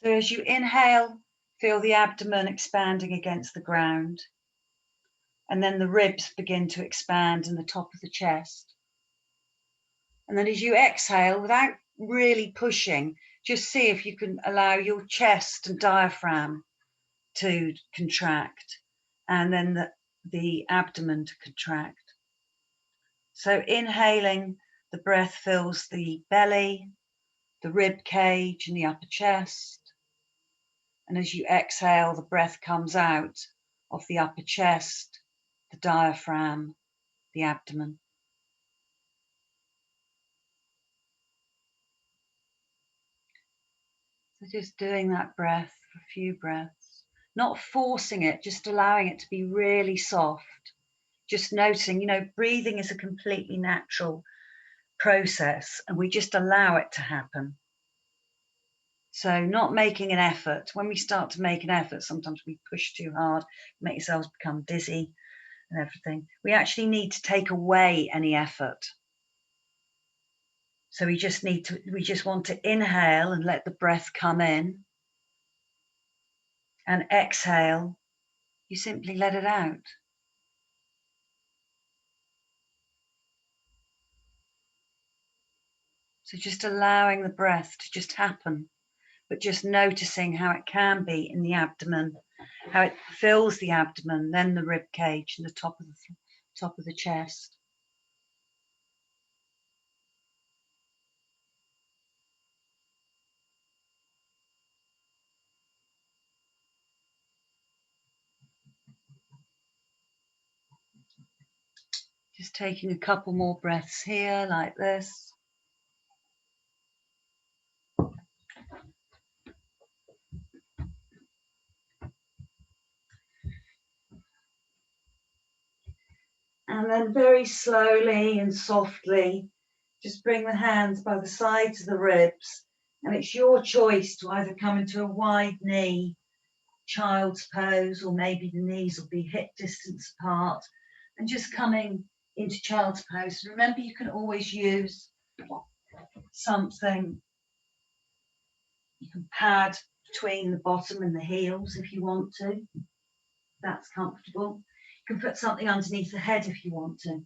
So as you inhale, feel the abdomen expanding against the ground. And then the ribs begin to expand in the top of the chest. And then as you exhale, without really pushing, just see if you can allow your chest and diaphragm to contract, and then the abdomen to contract. So inhaling, the breath fills the belly, the rib cage and the upper chest. And as you exhale, the breath comes out of the upper chest, the diaphragm, the abdomen. So just doing that breath for a few breaths, not forcing it, just allowing it to be really soft. Just noticing, breathing is a completely natural process and we just allow it to happen. So not making an effort. When we start to make an effort, sometimes we push too hard, make ourselves become dizzy and everything. We actually need to take away any effort. So we just want to inhale and let the breath come in, and exhale, you simply let it out. So just allowing the breath to just happen, but just noticing how it can be in the abdomen, how it fills the abdomen, then the rib cage and the top of the chest. Just taking a couple more breaths here, like this. And then very slowly and softly, just bring the hands by the sides of the ribs. And it's your choice to either come into a wide knee, child's pose, or maybe the knees will be hip distance apart, and just coming into child's pose. Remember, you can always use something. You can pad between the bottom and the heels if you want to. That's comfortable. You can put something underneath the head if you want to.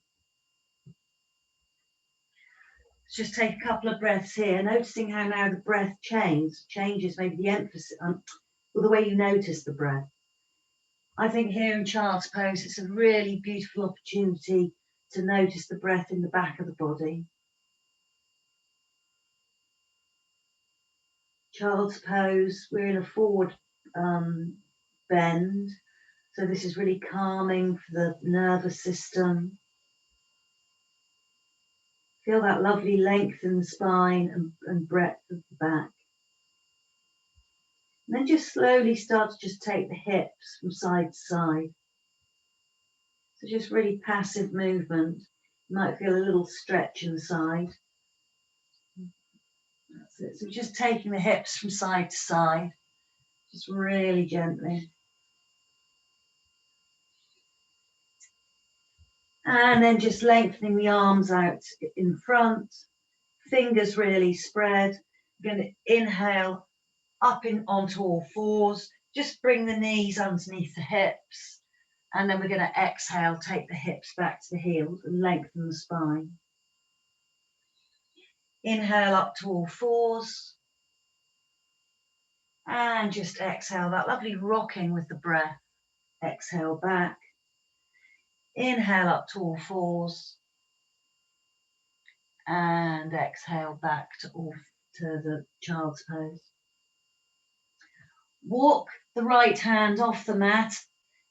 Just take a couple of breaths here, noticing how now the breath changes maybe the emphasis, or the way you notice the breath. I think here in child's pose, it's a really beautiful opportunity to notice the breath in the back of the body. Child's pose, we're in a forward bend. So this is really calming for the nervous system. Feel that lovely length in the spine and breadth of the back. And then just slowly start to just take the hips from side to side. So just really passive movement. You might feel a little stretch in the side. That's it. So just taking the hips from side to side, just really gently. And then just lengthening the arms out in front, fingers really spread. We're going to inhale up onto all fours, just bring the knees underneath the hips. And then we're going to exhale, take the hips back to the heels and lengthen the spine. Inhale up to all fours. And just exhale, that lovely rocking with the breath. Exhale back. Inhale up to all fours. And exhale back to the child's pose. Walk the right hand off the mat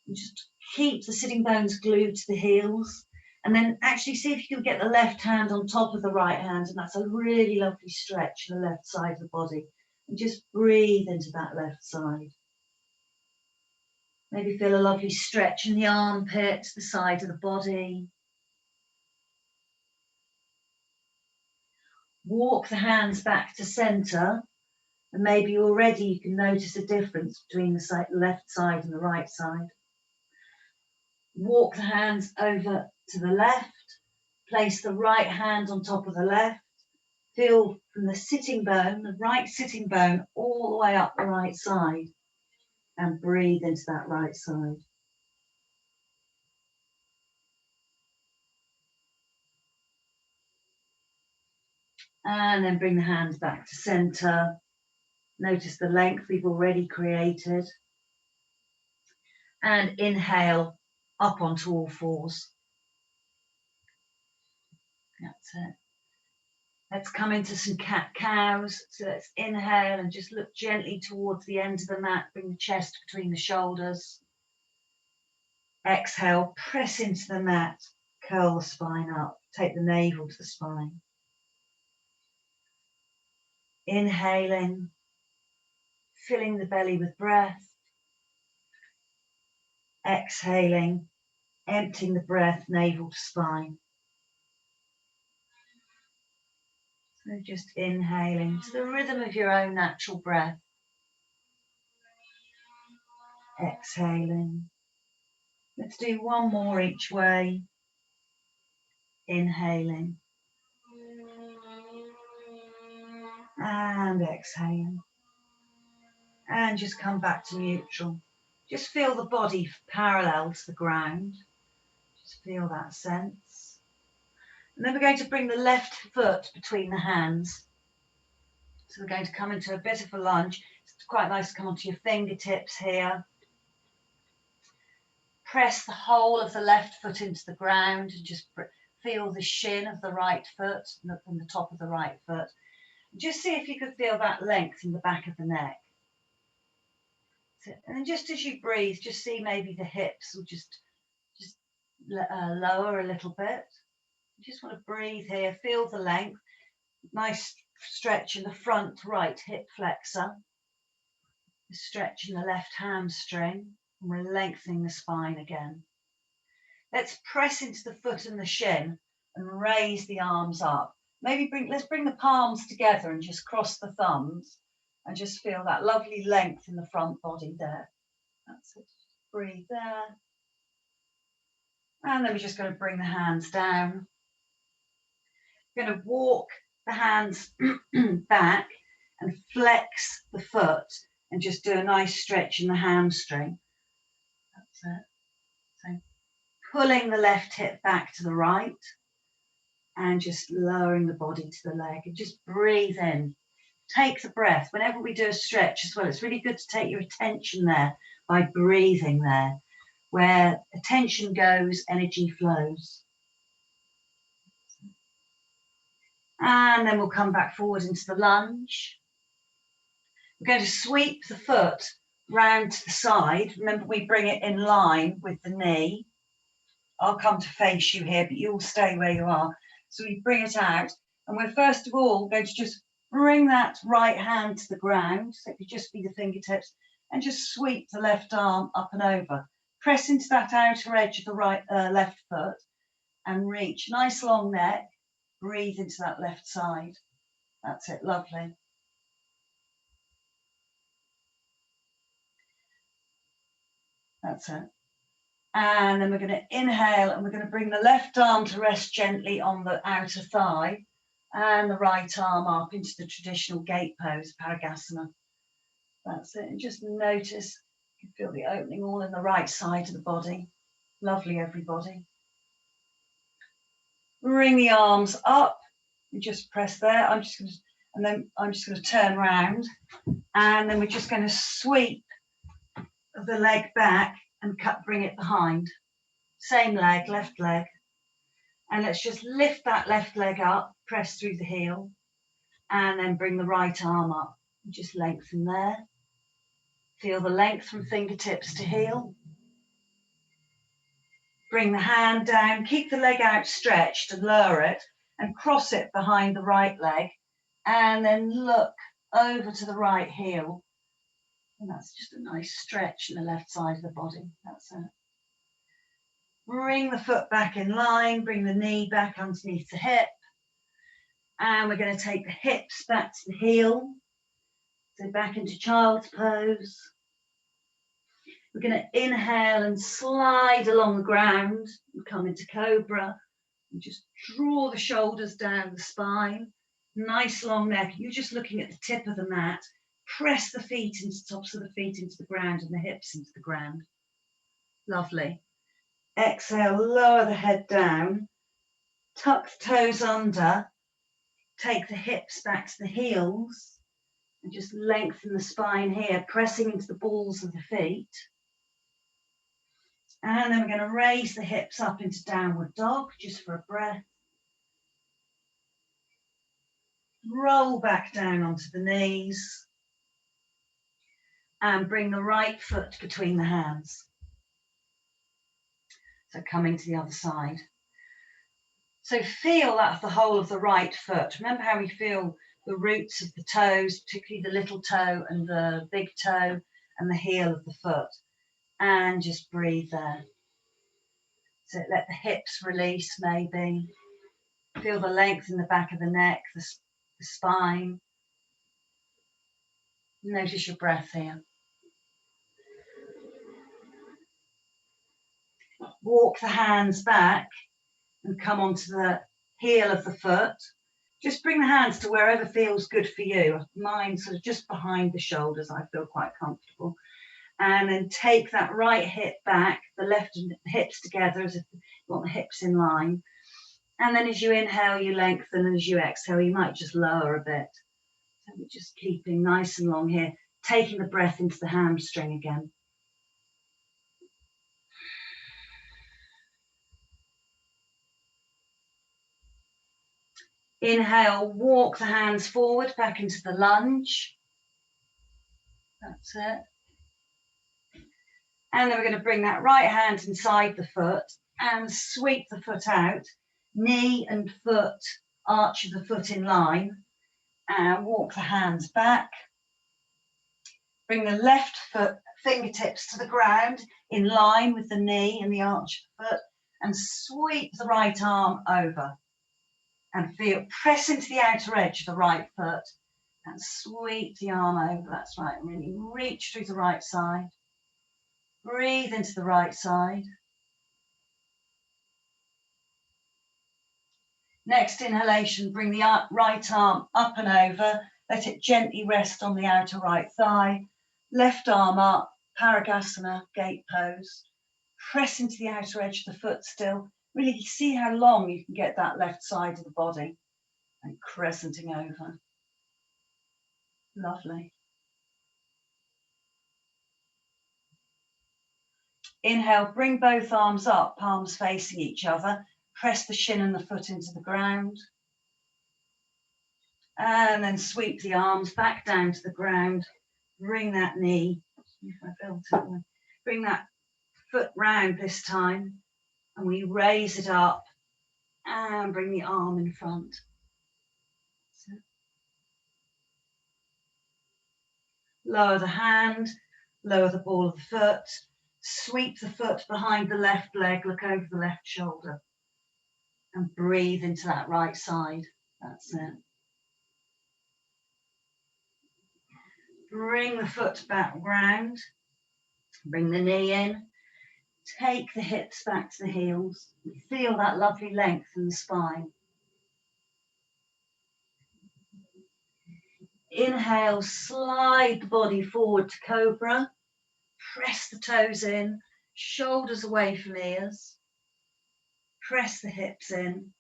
and just keep the sitting bones glued to the heels. And then actually see if you can get the left hand on top of the right hand, and that's a really lovely stretch in the left side of the body. And just breathe into that left side. Maybe feel a lovely stretch in the armpit, the side of the body. Walk the hands back to centre, and maybe already you can notice a difference between the left side and the right side. Walk the hands over to the left, place the right hand on top of the left, Feel from the sitting bone, the right sitting bone, all the way up the right side, and breathe into that right side. And then bring the hands back to center. Notice the length we've already created. And inhale up onto all fours. That's it. Let's come into some cat-cows. So let's inhale and just look gently towards the end of the mat. Bring the chest between the shoulders. Exhale, press into the mat. Curl the spine up. Take the navel to the spine. Inhaling, filling the belly with breath. Exhaling, emptying the breath, navel to spine. So just inhaling to the rhythm of your own natural breath. Exhaling. Let's do one more each way. Inhaling. And exhaling. And just come back to neutral. Just feel the body parallel to the ground. Just feel that sense. And then we're going to bring the left foot between the hands. So we're going to come into a bit of a lunge. It's quite nice to come onto your fingertips here. Press the whole of the left foot into the ground and just feel the shin of the right foot and the top of the right foot. Just see if you could feel that length in the back of the neck. And then just as you breathe, just see maybe the hips will just lower a little bit. You just want to breathe here, feel the length. Nice stretch in the front right hip flexor. Stretching the left hamstring, and we're lengthening the spine again. Let's press into the foot and the shin and raise the arms up. Let's bring the palms together and just cross the thumbs and just feel that lovely length in the front body there. That's it. Breathe there. And then we're just going to bring the hands down. We're going to walk the hands back and flex the foot and just do a nice stretch in the hamstring. That's it. So pulling the left hip back to the right and just lowering the body to the leg and just breathe in. Take the breath. Whenever we do a stretch as well, it's really good to take your attention there by breathing there. Where attention goes, energy flows. And then we'll come back forward into the lunge. We're going to sweep the foot round to the side. Remember, we bring it in line with the knee. I'll come to face you here, but you'll stay where you are. So we bring it out. And we're first of all going to just bring that right hand to the ground. So it could just be the fingertips. And just sweep the left arm up and over. Press into that outer edge of the left foot. And reach. Nice long neck. Breathe into that left side. That's it. Lovely. That's it. And then we're going to inhale and we're going to bring the left arm to rest gently on the outer thigh and the right arm up into the traditional gate pose, Parigasana. That's it. And just notice, you feel the opening all in the right side of the body. Lovely, everybody. Bring the arms up and just press there. I'm just going to turn around and then we're just going to sweep the leg back and bring it behind. Same leg, left leg. And let's just lift that left leg up, press through the heel, and then bring the right arm up. Just lengthen there. Feel the length from fingertips to heel. Bring the hand down, keep the leg outstretched and lower it, and cross it behind the right leg, and then look over to the right heel. And that's just a nice stretch in the left side of the body. That's it. Bring the foot back in line, bring the knee back underneath the hip. And we're going to take the hips back to the heel. So back into child's pose. We're going to inhale and slide along the ground and come into cobra. And just draw the shoulders down the spine. Nice long neck. You're just looking at the tip of the mat. Press the feet into the tops of the feet into the ground and the hips into the ground. Lovely. Exhale, lower the head down. Tuck the toes under. Take the hips back to the heels. And just lengthen the spine here, pressing into the balls of the feet. And then we're going to raise the hips up into downward dog, just for a breath. Roll back down onto the knees. And bring the right foot between the hands. So coming to the other side. So feel that's the whole of the right foot. Remember how we feel the roots of the toes, particularly the little toe and the big toe and the heel of the foot. And just breathe there. So let the hips release maybe. Feel the length in the back of the neck, the spine. Notice your breath here. Walk the hands back and come onto the heel of the foot. Just bring the hands to wherever feels good for you. Mine sort of just behind the shoulders. I feel quite comfortable. And then take that right hip back, the left hips together as if you want the hips in line. And then as you inhale, you lengthen, and as you exhale, you might just lower a bit. So we're just keeping nice and long here, taking the breath into the hamstring again. Inhale, walk the hands forward, back into the lunge. That's it. And then we're going to bring that right hand inside the foot and sweep the foot out. Knee and foot, arch of the foot in line. And walk the hands back. Bring the left foot fingertips to the ground in line with the knee and the arch of the foot. And sweep the right arm over. And feel, press into the outer edge of the right foot. And sweep the arm over. That's right. Really reach through the right side. Breathe into the right side. Next inhalation, bring the right arm up and over. Let it gently rest on the outer right thigh. Left arm up, Parigasana, gate pose. Press into the outer edge of the foot still. Really see how long you can get that left side of the body. And crescenting over. Lovely. Inhale, bring both arms up, palms facing each other. Press the shin and the foot into the ground. And then sweep the arms back down to the ground. Bring that knee, if I built it, bring that foot round this time. And we raise it up and bring the arm in front. So, lower the hand, lower the ball of the foot. Sweep the foot behind the left leg, look over the left shoulder. And breathe into that right side. That's it. Bring the foot back round. Bring the knee in. Take the hips back to the heels. Feel that lovely length in the spine. Inhale, slide the body forward to cobra. Press the toes in, shoulders away from ears. Press the hips in.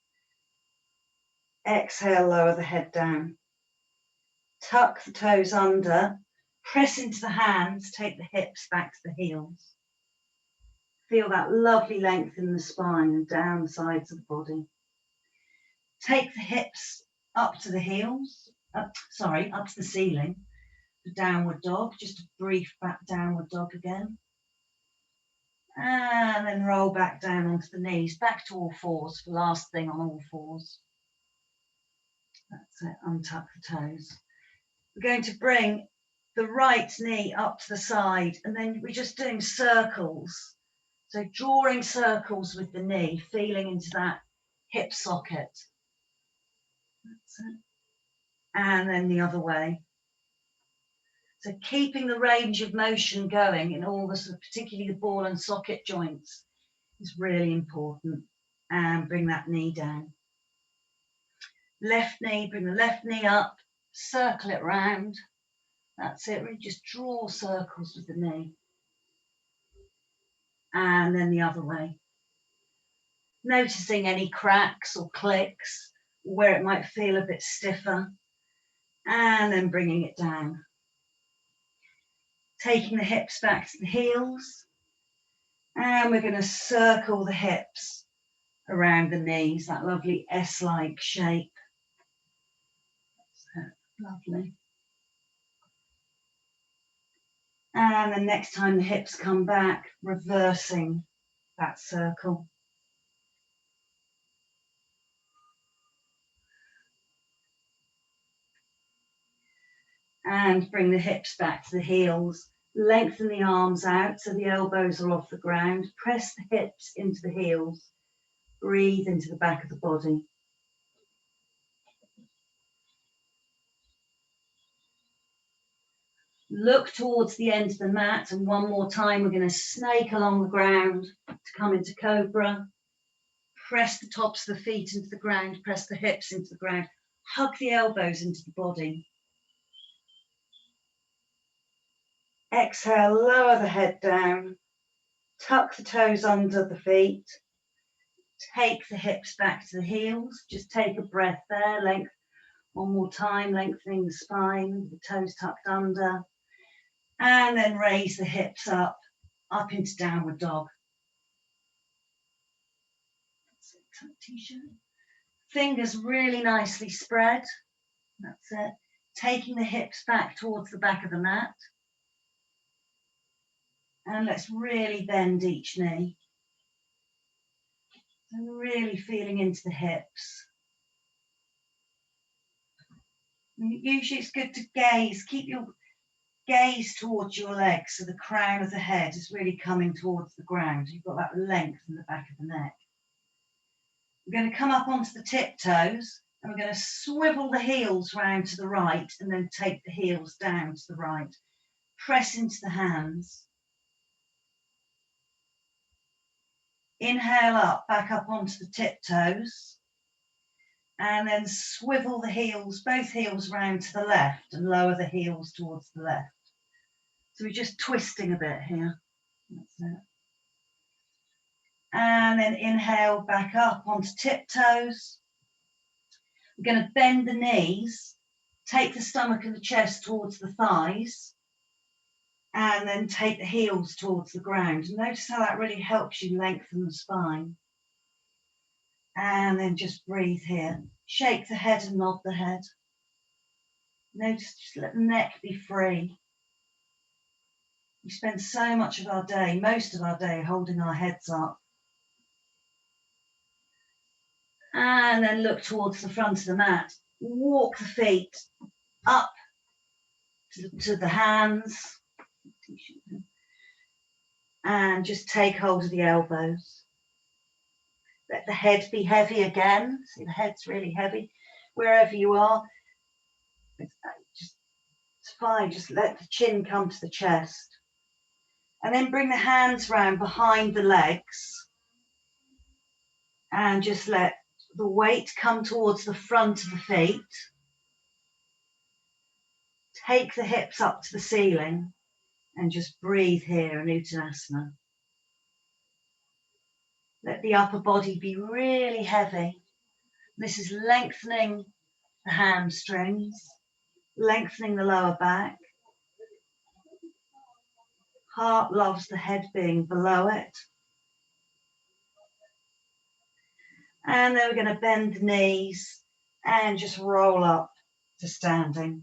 Exhale, lower the head down. Tuck the toes under. Press into the hands, take the hips back to the heels. Feel that lovely length in the spine and down the sides of the body. Take the hips up to the heels, up to the ceiling. The downward dog, just a brief back downward dog again. And then roll back down onto the knees, back to all fours, the last thing on all fours. That's it, untuck the toes. We're going to bring the right knee up to the side, and then we're just doing circles. So drawing circles with the knee, feeling into that hip socket. That's it. And then the other way. So keeping the range of motion going in all the, particularly the ball and socket joints, is really important. And bring that knee down. Left knee, bring the left knee up, circle it round. That's it, really just draw circles with the knee. And then the other way. Noticing any cracks or clicks, where it might feel a bit stiffer. And then bringing it down. Taking the hips back to the heels. And we're going to circle the hips around the knees, that lovely S-like shape. Lovely. And then next time the hips come back, reversing that circle. And bring the hips back to the heels. Lengthen the arms out so the elbows are off the ground. Press the hips into the heels. Breathe into the back of the body. Look towards the end of the mat, and one more time we're going to snake along the ground to come into Cobra. Press the tops of the feet into the ground, press the hips into the ground, hug the elbows into the body. Exhale, lower the head down, tuck the toes under the feet, take the hips back to the heels, just take a breath there, length, one more time, lengthening the spine, the toes tucked under, and then raise the hips up into downward dog. Fingers really nicely spread, that's it. Taking the hips back towards the back of the mat. And let's really bend each knee. And really feeling into the hips. And usually it's good to gaze, keep your gaze towards your legs so the crown of the head is really coming towards the ground. You've got that length in the back of the neck. We're going to come up onto the tiptoes and we're going to swivel the heels round to the right and then take the heels down to the right. Press into the hands. Inhale up, back up onto the tiptoes. And then swivel the heels, both heels round to the left and lower the heels towards the left. So we're just twisting a bit here. That's it. And then inhale back up onto tiptoes. We're going to bend the knees, take the stomach and the chest towards the thighs, and then take the heels towards the ground. Notice how that really helps you lengthen the spine. And then just breathe here. Shake the head and nod the head. Notice, just let the neck be free. We spend so much of our day, most of our day, holding our heads up. And then look towards the front of the mat. Walk the feet up to the hands. And just take hold of the elbows. Let the head be heavy again. See, the head's really heavy. Wherever you are, it's fine. Just let the chin come to the chest. And then bring the hands round behind the legs. And just let the weight come towards the front of the feet. Take the hips up to the ceiling and just breathe here in Uttanasana. Let the upper body be really heavy. This is lengthening the hamstrings, lengthening the lower back. Heart loves the head being below it. And then we're going to bend the knees and just roll up to standing,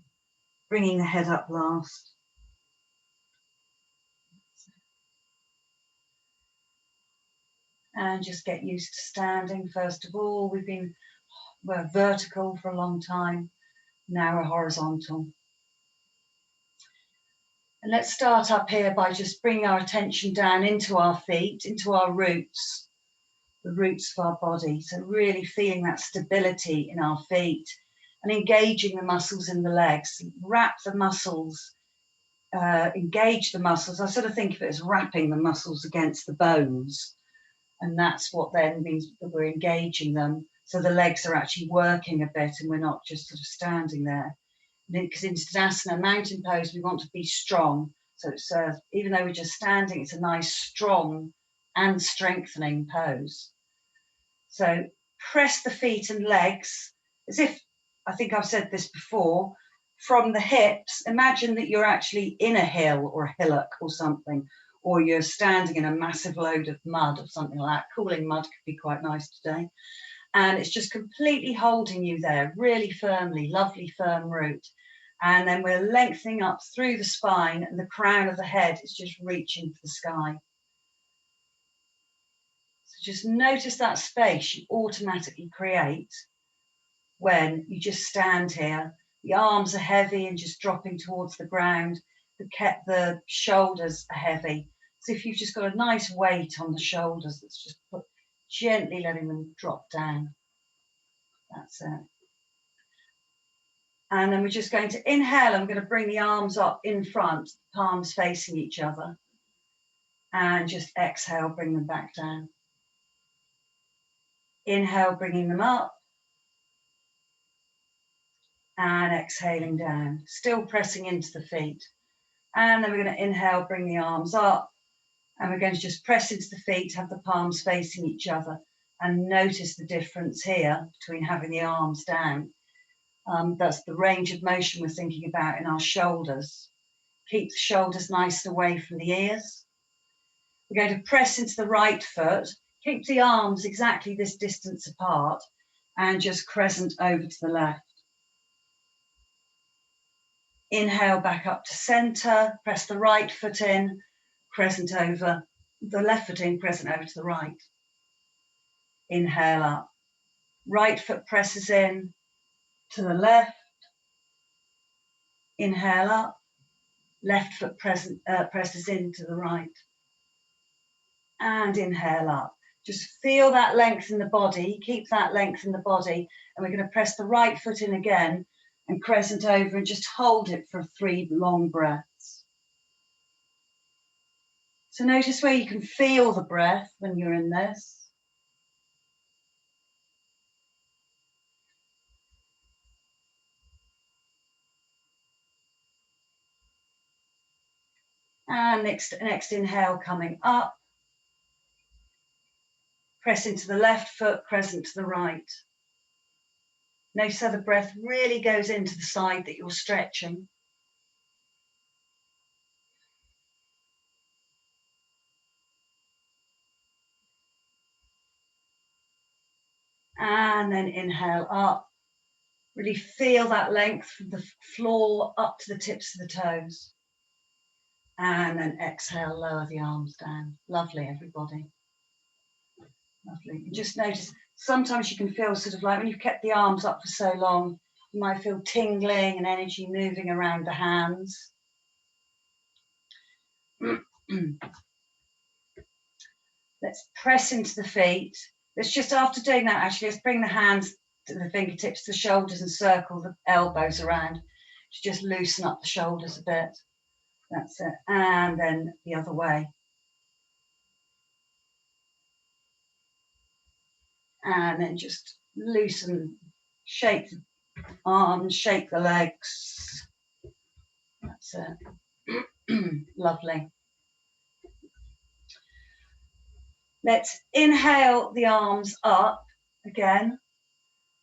bringing the head up last. And just get used to standing. First of all, we're vertical for a long time. Now we're horizontal. And let's start up here by just bringing our attention down into our feet, into our roots, the roots of our body. So really feeling that stability in our feet and engaging the muscles in the legs. Wrap the muscles, engage the muscles. I sort of think of it as wrapping the muscles against the bones. And that's what then means that we're engaging them So the legs are actually working a bit and we're not just sort of standing there. Because in Tadasana, mountain pose, we want to be strong. So it's, even though we're just standing, it's a nice, strong and strengthening pose. So press the feet and legs as if, I think I've said this before, from the hips. Imagine that you're actually in a hill or a hillock or something, or you're standing in a massive load of mud or something like that. Cooling mud could be quite nice today. And it's just completely holding you there, really firmly, lovely firm root. And then we're lengthening up through the spine, and the crown of the head is just reaching for the sky. So just notice that space you automatically create when you just stand here. The arms are heavy and just dropping towards the ground. The shoulders are heavy. So if you've just got a nice weight on the shoulders, that's just gently letting them drop down. That's it. And then we're just going to inhale. I'm going to bring the arms up in front, palms facing each other. And just exhale, bring them back down. Inhale, bringing them up. And exhaling down, still pressing into the feet. And then we're going to inhale, bring the arms up. And we're going to just press into the feet, have the palms facing each other. And notice the difference here between having the arms down. That's the range of motion we're thinking about in our shoulders. Keep the shoulders nice and away from the ears. We're going to press into the right foot. Keep the arms exactly this distance apart and just crescent over to the left. Inhale back up to center. Press the right foot in, crescent over. The left foot in, crescent over to the right. Inhale up. Right foot presses in to the left. Inhale up. Left foot presses into the right. And inhale up. Just feel that length in the body. Keep that length in the body. And we're going to press the right foot in again and crescent over and just hold it for 3 long breaths. So notice where you can feel the breath when you're in this. And next inhale coming up. Press into the left foot, crescent to the right. Notice how the breath really goes into the side that you're stretching. And then inhale up. Really feel that length from the floor up to the tips of the toes. And then exhale, lower the arms down. Lovely, everybody. Lovely. And just notice, sometimes you can feel sort of like when you've kept the arms up for so long, you might feel tingling and energy moving around the hands. Let's press into the feet. Let's just, after doing that, actually, let's bring the hands to the fingertips, the shoulders, and circle the elbows around to just loosen up the shoulders a bit. That's it. And then the other way. And then just loosen, shake the arms, shake the legs. That's it. Lovely. Let's inhale the arms up again.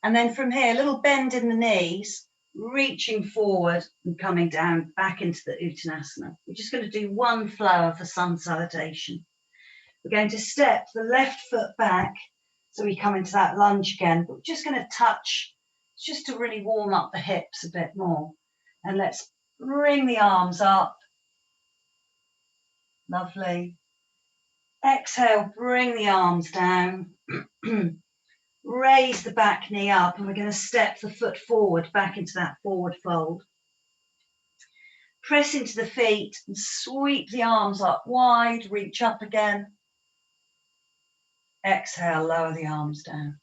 And then from here, a little bend in the knees, reaching forward and coming down back into the Uttanasana. We're just going to do one flow of the sun salutation. We're going to step the left foot back, so we come into that lunge again, but we're just going to touch, just to really warm up the hips a bit more. And let's bring the arms up. Lovely. Exhale, bring the arms down. Raise the back knee up, and we're going to step the foot forward, back into that forward fold. Press into the feet and sweep the arms up wide, reach up again. Exhale, lower the arms down.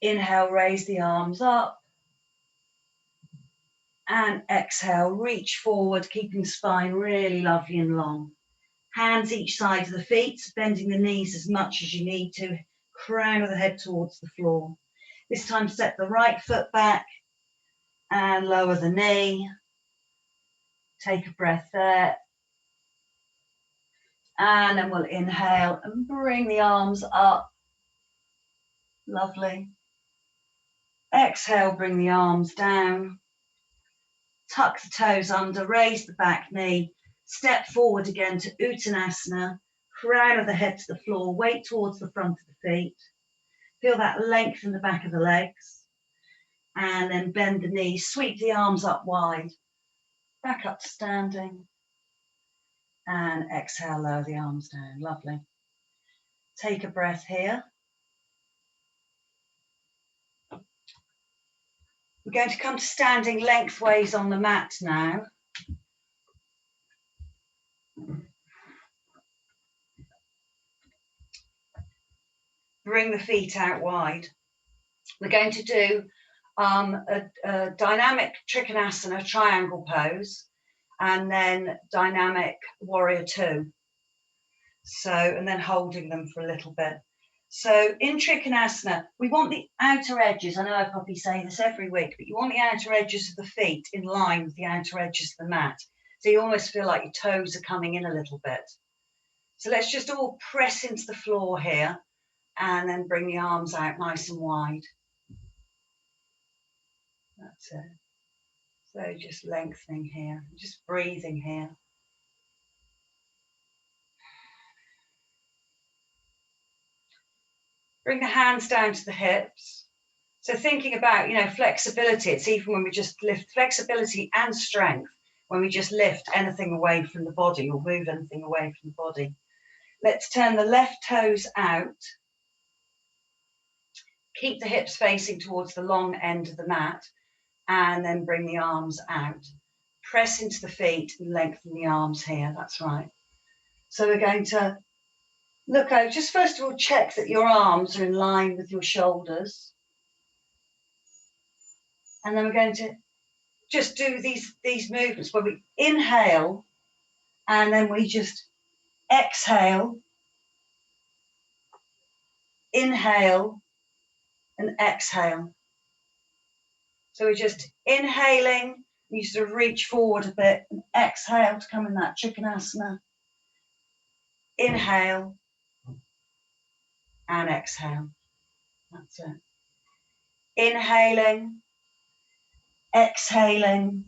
Inhale, raise the arms up. And exhale, reach forward, keeping spine really lovely and long. Hands each side of the feet, bending the knees as much as you need to. crown of the head towards the floor. This time step the right foot back and lower the knee. Take a breath there. And then we'll inhale and bring the arms up. Lovely. Exhale, bring the arms down. Tuck the toes under, raise the back knee. Step forward again to Uttanasana. Crown of the head to the floor, weight towards the front of the feet. Feel that length in the back of the legs. And then bend the knees, sweep the arms up wide. Back up to standing. And exhale, lower the arms down. Lovely. Take a breath here. We're going to come to standing lengthways on the mat now. Bring the feet out wide. We're going to do a dynamic Trikonasana triangle pose and then dynamic warrior two. So, and then holding them for a little bit. So in Trikonasana, we want the outer edges, I know I probably say this every week, but you want the outer edges of the feet in line with the outer edges of the mat. So you almost feel like your toes are coming in a little bit. So let's just all press into the floor here and then bring the arms out nice and wide. That's it. So just lengthening here, just breathing here. Bring the hands down to the hips. So thinking about, flexibility, it's even when we just lift flexibility and strength, when we just lift anything away from the body or move anything away from the body. Let's turn the left toes out. Keep the hips facing towards the long end of the mat and then bring the arms out. Press into the feet and lengthen the arms here. That's right. So we're going to look out. Just first of all, check that your arms are in line with your shoulders. And then we're going to just do these movements where we inhale and then we just exhale, inhale and exhale. So we're just inhaling, you sort of reach forward a bit and exhale to come in that Trikonasana. Inhale and exhale. That's it. Inhaling, exhaling,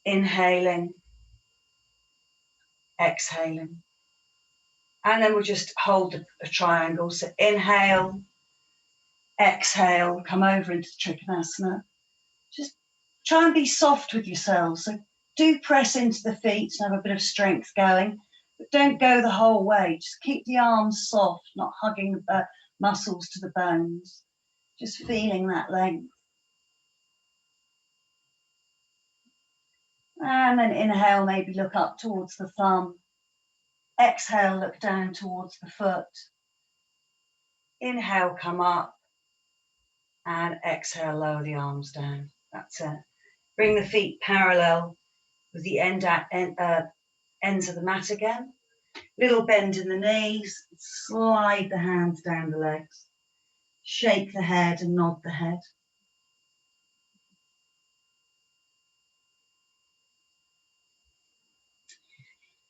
inhaling, exhaling. And then we'll just hold a triangle. So inhale, exhale, come over into Trikonasana. Just try and be soft with yourselves. So do press into the feet and have a bit of strength going, but don't go the whole way. Just keep the arms soft, not hugging the muscles to the bones. Just feeling that length. And then inhale, maybe look up towards the thumb. Exhale, look down towards the foot. Inhale, come up. And exhale, lower the arms down. That's it. Bring the feet parallel with the ends of the mat again. Little bend in the knees. Slide the hands down the legs. Shake the head and nod the head.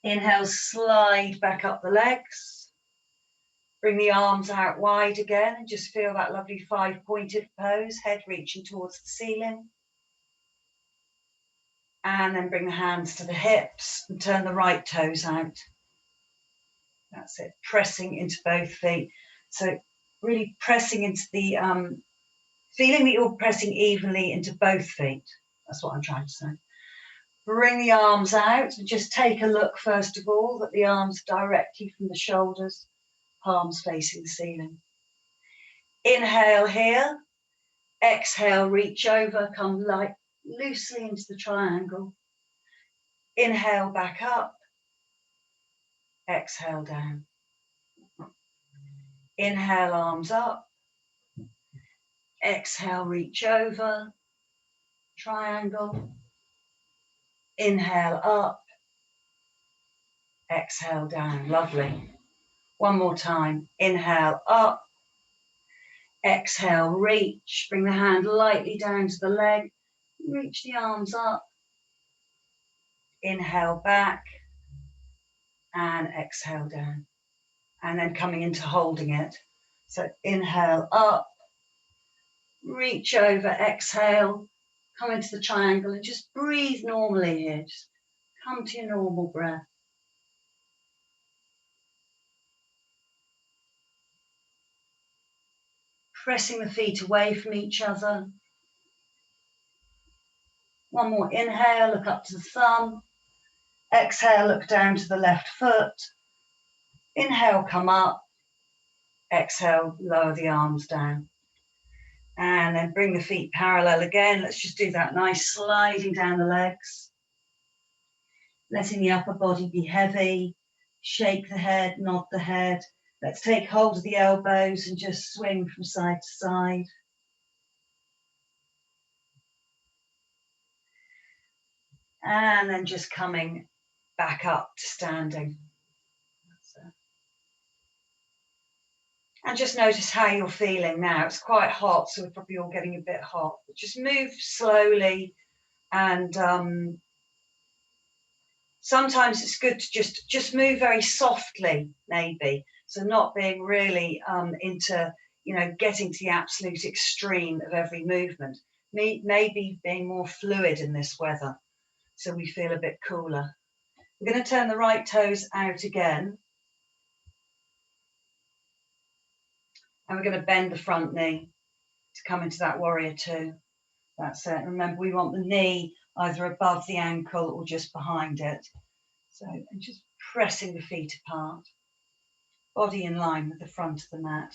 Inhale, slide back up the legs. Bring the arms out wide again and just feel that lovely five-pointed pose, head reaching towards the ceiling. And then bring the hands to the hips and turn the right toes out. That's it, pressing into both feet. So really pressing into the, feeling that you're pressing evenly into both feet. That's what I'm trying to say. Bring the arms out and just take a look, first of all, that the arms directly from the shoulders, palms facing the ceiling. Inhale here. Exhale, reach over, come light, loosely into the triangle. Inhale, back up. Exhale, down. Inhale, arms up. Exhale, reach over. Triangle. Inhale, up. Exhale, down. Lovely. One more time. Inhale, up. Exhale, reach. Bring the hand lightly down to the leg. Reach the arms up. Inhale, back. And exhale down. And then coming into holding it. So inhale, up. Reach over, exhale. Come into the triangle and just breathe normally here. Just come to your normal breath. Pressing the feet away from each other. One more inhale, look up to the thumb. Exhale, look down to the left foot. Inhale, come up. Exhale, lower the arms down. And then bring the feet parallel again. Let's just do that nice sliding down the legs. Letting the upper body be heavy. Shake the head, nod the head. Let's take hold of the elbows and just swing from side to side. And then just coming back up to standing. And just notice how you're feeling now. It's quite hot, so we're probably all getting a bit hot. But just move slowly, and sometimes it's good to just move very softly, maybe. So not being really into, getting to the absolute extreme of every movement. Maybe being more fluid in this weather, so we feel a bit cooler. We're going to turn the right toes out again. And we're going to bend the front knee to come into that warrior two. That's it. Remember, we want the knee either above the ankle or just behind it. So, and just pressing the feet apart. Body in line with the front of the mat.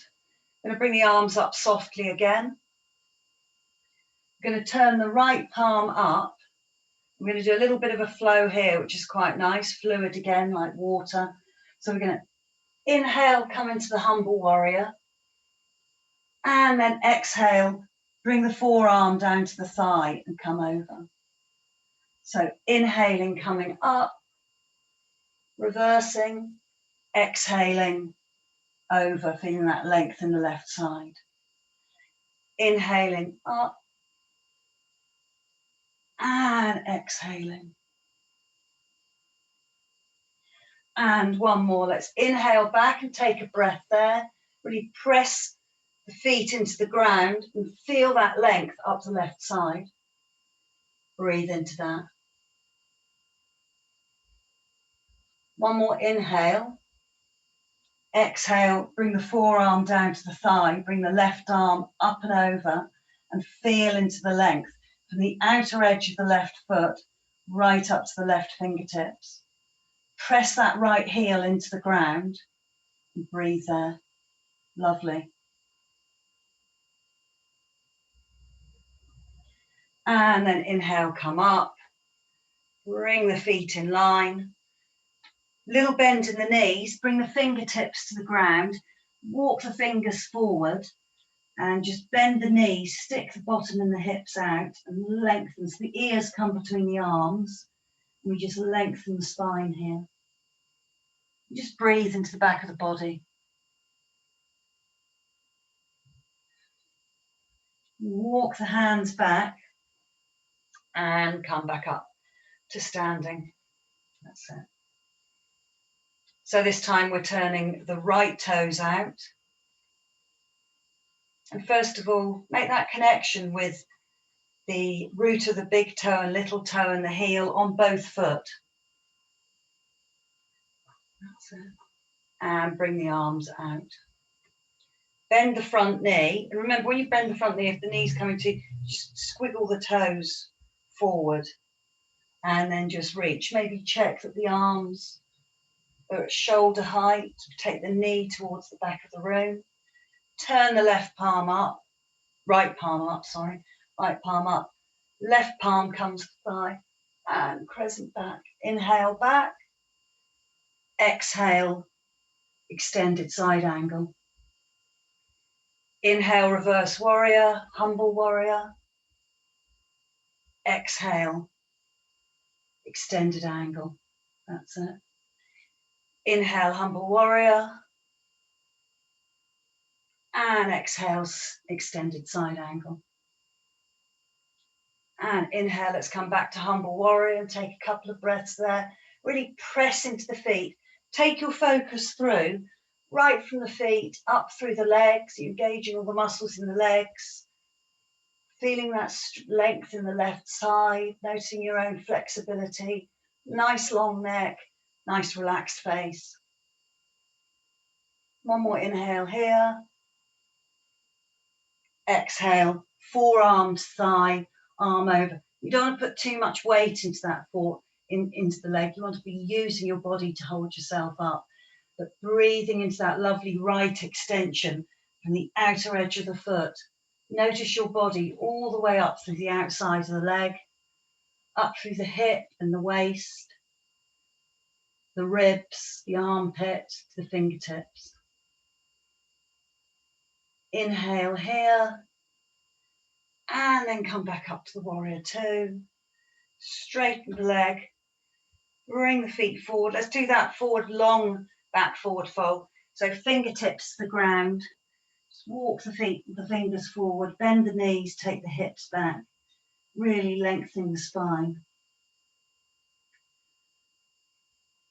I'm going to bring the arms up softly again. I'm going to turn the right palm up. I'm going to do a little bit of a flow here, which is quite nice. Fluid again, like water. So we're going to inhale, come into the humble warrior. And then exhale, bring the forearm down to the thigh and come over. So inhaling, coming up, reversing, exhaling, over, feeling that length in the left side. Inhaling up and exhaling. And one more. Let's inhale back and take a breath there. Really press the feet into the ground and feel that length up the left side. Breathe into that. One more inhale. Exhale, bring the forearm down to the thigh, bring the left arm up and over and feel into the length from the outer edge of the left foot right up to the left fingertips. Press that right heel into the ground and breathe there. Lovely. And then inhale, come up, bring the feet in line. Little bend in the knees, bring the fingertips to the ground, walk the fingers forward and just bend the knees, stick the bottom and the hips out and lengthen so the ears come between the arms. And we just lengthen the spine here. Just breathe into the back of the body. Walk the hands back and come back up to standing. That's it. So this time we're turning the right toes out. And first of all, make that connection with the root of the big toe and little toe and the heel on both foot. That's it. And bring the arms out. Bend the front knee. And remember, when you bend the front knee, if the knee's coming to you, just squiggle the toes forward and then just reach. Maybe check that the arms are at shoulder height. Take the knee towards the back of the room. Turn the left palm up. Right palm up, sorry. Right palm up. Left palm comes to the thigh and crescent back. Inhale back. Exhale, extended side angle. Inhale, reverse warrior, humble warrior. Exhale, extended angle. That's it. Inhale, humble warrior. And exhale, extended side angle. And inhale, let's come back to humble warrior and take a couple of breaths there. Really press into the feet. Take your focus through, right from the feet, up through the legs, engaging all the muscles in the legs. Feeling that length in the left side, noticing your own flexibility. Nice long neck, nice relaxed face. One more inhale here. Exhale, forearms, thigh, arm over. You don't want to put too much weight into that into the leg. You want to be using your body to hold yourself up, but breathing into that lovely right extension from the outer edge of the foot. Notice your body all the way up through the outside of the leg, up through the hip and the waist, the ribs, the armpit, the fingertips. Inhale here, and then come back up to the warrior two. Straighten the leg, bring the feet forward. Let's do that forward, long back forward fold. So fingertips to the ground. Just walk the feet, the fingers forward, bend the knees, take the hips back, really lengthening the spine.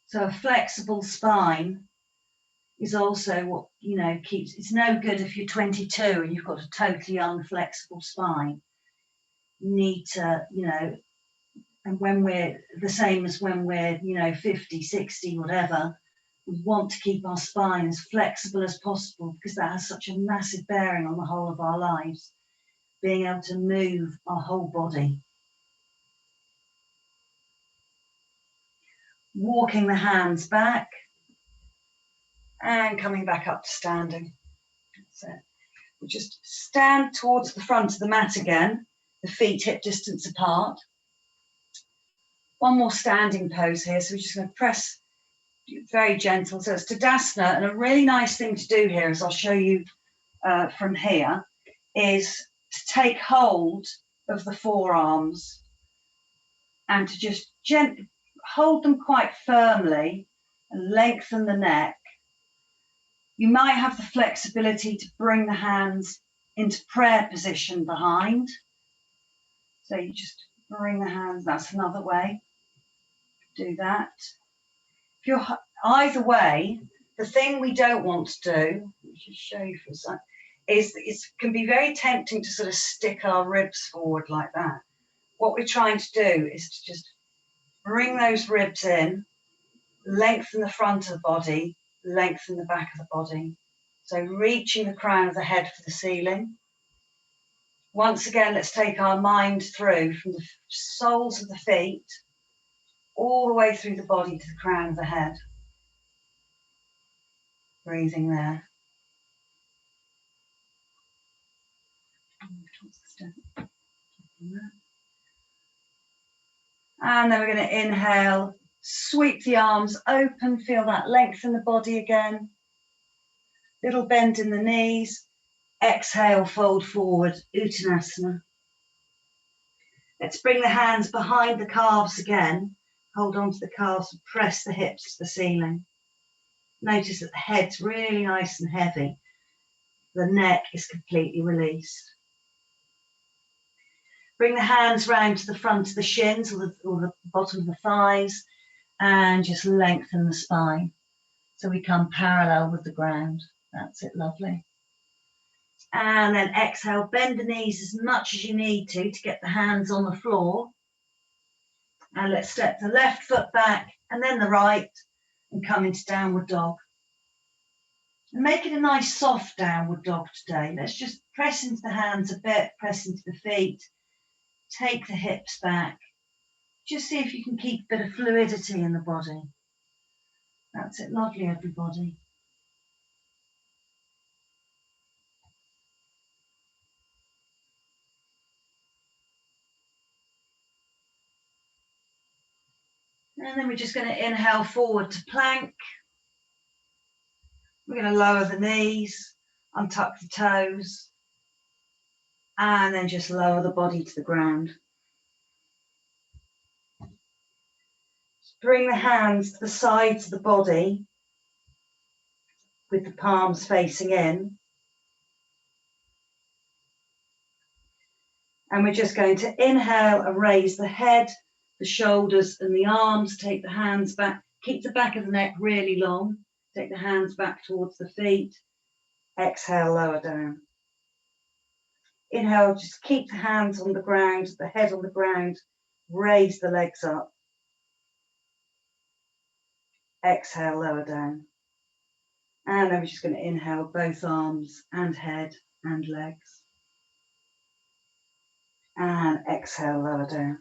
So a flexible spine is also what, keeps, it's no good if you're 22 and you've got a totally unflexible spine. You need to, and when we're the same as when we're, 50, 60, whatever, we want to keep our spine as flexible as possible because that has such a massive bearing on the whole of our lives, being able to move our whole body. Walking the hands back and coming back up to standing. That's it. We'll just stand towards the front of the mat again, the feet hip distance apart. One more standing pose here, so we're just going to press very gentle. So it's Tadasana, and a really nice thing to do here, as I'll show you from here, is to take hold of the forearms and to just gently hold them quite firmly and lengthen the neck. You might have the flexibility to bring the hands into prayer position behind. So you just bring the hands, that's another way. Do that. If you're either way, the thing we don't want to do, let me just show you for a second, is it can be very tempting to sort of stick our ribs forward like that. What we're trying to do is to just bring those ribs in, lengthen the front of the body, lengthen the back of the body. So reaching the crown of the head for the ceiling. Once again, let's take our mind through from the soles of the feet all the way through the body to the crown of the head. Breathing there. And then we're going to inhale, sweep the arms open, feel that length in the body again. Little bend in the knees. Exhale, fold forward, Uttanasana. Let's bring the hands behind the calves again. Hold on to the calves and press the hips to the ceiling. Notice that the head's really nice and heavy. The neck is completely released. Bring the hands round to the front of the shins or the bottom of the thighs and just lengthen the spine. So we come parallel with the ground. That's it, lovely. And then exhale, bend the knees as much as you need to get the hands on the floor. And let's step the left foot back and then the right and come into downward dog. And make it a nice soft downward dog today. Let's just press into the hands a bit, press into the feet, take the hips back. Just see if you can keep a bit of fluidity in the body. That's it, lovely everybody. And then we're just going to inhale forward to plank. We're going to lower the knees, untuck the toes, and then just lower the body to the ground. Bring the hands to the sides of the body with the palms facing in. And we're just going to inhale and raise the head, the shoulders and the arms. Take the hands back. Keep the back of the neck really long. Take the hands back towards the feet. Exhale, lower down. Inhale, just keep the hands on the ground, the head on the ground. Raise the legs up. Exhale, lower down. And then we're just going to inhale both arms and head and legs. And exhale, lower down.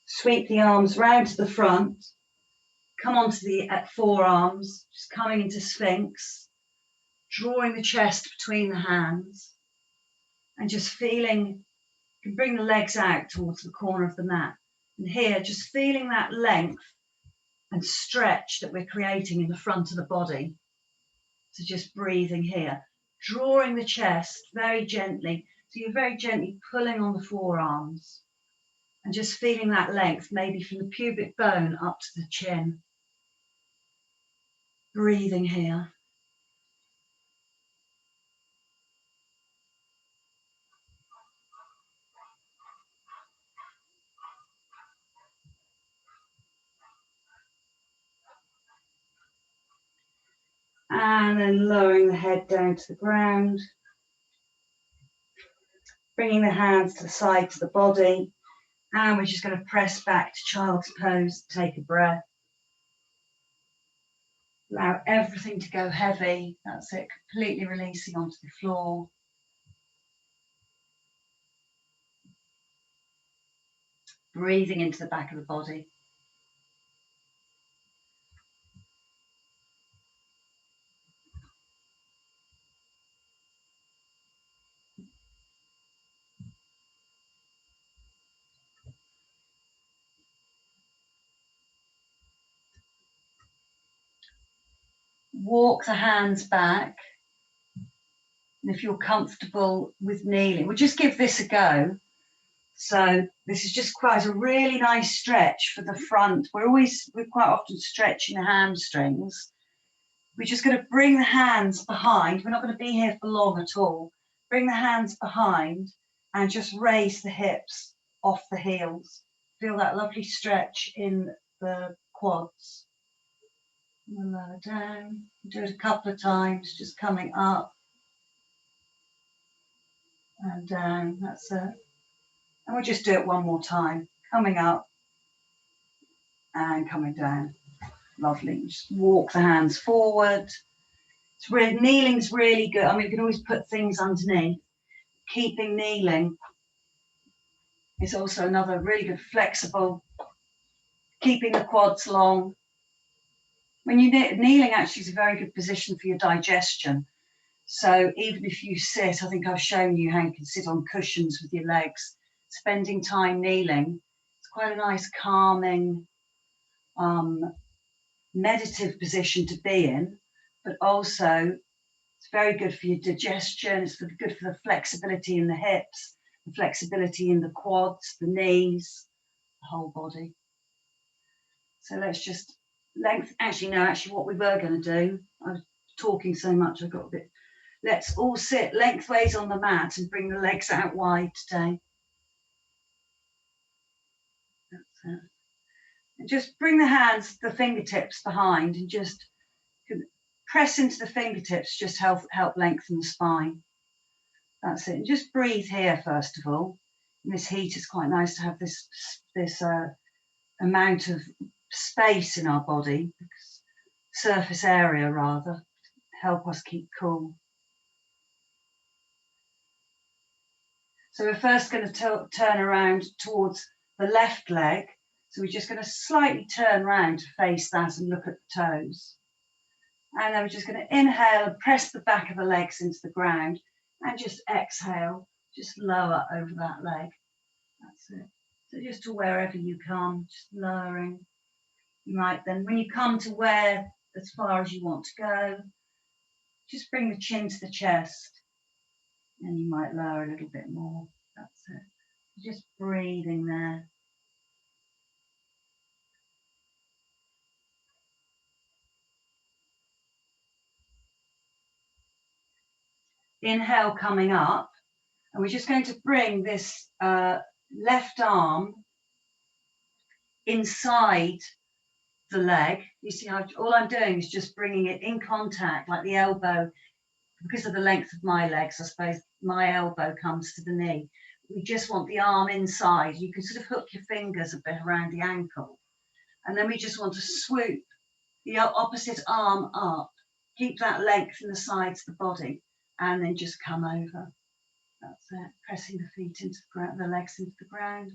Sweep the arms round to the front. Come onto the forearms, just coming into Sphinx. Drawing the chest between the hands. And just feeling, you can bring the legs out towards the corner of the mat. And here, just feeling that length and stretch that we're creating in the front of the body. So just breathing here. Drawing the chest very gently. So you're very gently pulling on the forearms. And just feeling that length, maybe from the pubic bone up to the chin. Breathing here. And then lowering the head down to the ground. Bringing the hands to the sides of the body. And we're just going to press back to child's pose, take a breath. Allow everything to go heavy. That's it, completely releasing onto the floor. Breathing into the back of the body. Walk the hands back. And if you're comfortable with kneeling, we'll just give this a go. So this is just quite a really nice stretch for the front. We're quite often stretching the hamstrings. We're just going to bring the hands behind. We're not going to be here for long at all. Bring the hands behind and just raise the hips off the heels. Feel that lovely stretch in the quads. And lower down. Do it a couple of times, just coming up and down. That's it. And we'll just do it one more time. Coming up and coming down. Lovely. Just walk the hands forward. Kneeling's really good. I mean, you can always put things underneath. Keeping kneeling is also another really good flexible. Keeping the quads long. When you kneeling actually is a very good position for your digestion. So even if you sit, I think I've shown you how you can sit on cushions with your legs. Spending time kneeling, it's quite a nice calming, meditative position to be in, but also it's very good for your digestion. It's good for the flexibility in the hips, the flexibility in the quads, the knees, the whole body. So let's just actually what we were going to do, I was talking so much I got a bit. Let's all sit lengthways on the mat and bring the legs out wide today. That's it. And just bring the hands, the fingertips behind, and just press into the fingertips, just help lengthen the spine. That's it. And just breathe here first of all. In this heat, it's quite nice to have this amount of space in our body, surface area rather, help us keep cool. So we're first going to turn around towards the left leg. So we're just going to slightly turn around to face that and look at the toes. And then we're just going to inhale and press the back of the legs into the ground and just exhale, just lower over that leg. That's it. So just to wherever you come, just lowering. You might then, when you come to as far as you want to go, just bring the chin to the chest and you might lower a little bit more. That's it. Just breathing there. Inhale coming up And we're just going to bring this left arm inside the leg. You see how all I'm doing is just bringing it in contact, like the elbow, because of the length of my legs, I suppose my elbow comes to the knee. We just want the arm inside. You can sort of hook your fingers a bit around the ankle. And then we just want to swoop the opposite arm up. Keep that length in the sides of the body, and then just come over. That's it. Pressing the feet into the ground, the legs into the ground.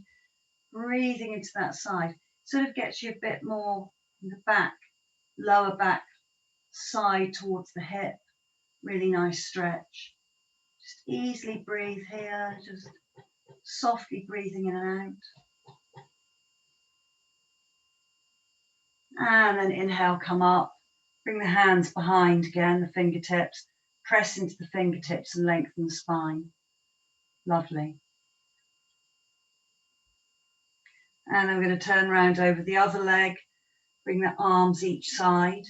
Breathing into that side. Sort of gets you a bit more in the back, lower back side towards the hip. Really nice stretch. Just easily breathe here, just softly breathing in and out. And then inhale, come up. Bring the hands behind again, the fingertips. Press into the fingertips and lengthen the spine. Lovely. And I'm going to turn around over the other leg. Bring the arms each side.